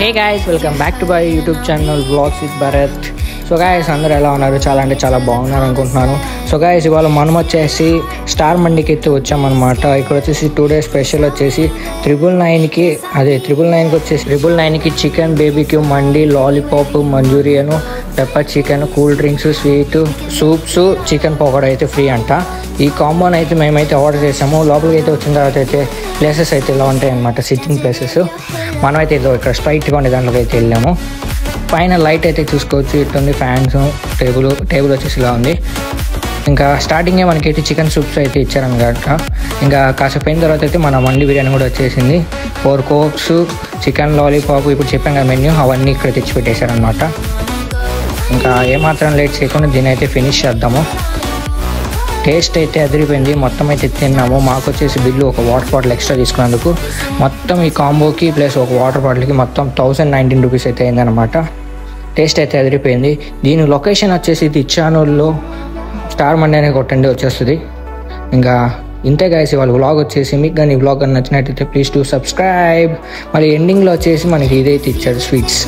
Hey guys, welcome back to my YouTube channel vlogs with Bharat. So guys, అందరూ ఎలా ఉన్నారు? చాలా అంటే చాలా బాగున్నారు అనుకుంటున్నాను. సో గైస్, ఇవాళ మనం వచ్చేసి స్టార్ మండికి అయితే వచ్చామన్నమాట. ఇక్కడ వచ్చేసి 2 days స్పెషల్ వచ్చేసి 999కి వచ్చేసి 999కి చికెన్ బేబీక్యూ మండి, lollipop, Manchurian, pepper chicken, cool drinks, sweet, soups, chicken pakora అయితే ఫ్రీ అంట. ఈ కాంబోని అయితే మేమైతే ఆర్డర్ చేసాము. లోపలికి అయితే వచ్చిన తర్వాత అయితే ప్లేసెస్ అయితే ఇలా ఉంటాయి అన్నమాట, సిట్టింగ్ ప్లేసెస్. మనమైతే ఇదో ఇక్కడ స్ట్రైట్గా ఉండే దాంట్లోకి అయితే వెళ్ళాము. పైన లైట్ అయితే చూసుకోవచ్చు, ఇటుంది ఫ్యాన్స్, టేబుల్ వచ్చేసి ఇలా ఉంది. ఇంకా స్టార్టింగే మనకైతే చికెన్ సూప్స్ అయితే ఇచ్చారనమాట. ఇంకా కాసేపు అయిన తర్వాత అయితే మన మండి బిర్యానీ కూడా వచ్చేసింది. 4 కోక్స్, చికెన్ లాలీపాప్, ఇప్పుడు చెప్పాం కదా మెన్యూ, అవన్నీ ఇక్కడ తెచ్చి పెట్టేశారనమాట. ఇంకా ఏమాత్రం లేట్ చేయకుండా దీన్ని అయితే ఫినిష్ చేద్దాము. టేస్ట్ అయితే అదిరిపోయింది. మొత్తం అయితే తిన్నాము. మాకు వచ్చేసి బిల్లు ఒక వాటర్ బాటిల్ ఎక్స్ట్రా తీసుకున్నందుకు మొత్తం ఈ కాంబోకి ప్లస్ ఒక వాటర్ బాటిల్కి మొత్తం 1019 రూపీస్ అయితే అయిందనమాట. టేస్ట్ అయితే అదిరిపోయింది. దీని లొకేషన్ వచ్చేసి తిచ్చానూరులో స్టార్ మండి అనే కొట్టండి వచ్చేస్తుంది. ఇంకా ఇంతే గైస్ ఇవాళ వ్లాగ్ వచ్చేసి. మీకు కానీ ఈ వ్లాగ్ నచ్చినట్టయితే ప్లీజ్ టు సబ్స్క్రైబ్. మరి ఎండింగ్లో వచ్చేసి మనకి ఇదైతే ఇచ్చాడు, స్వీట్స్.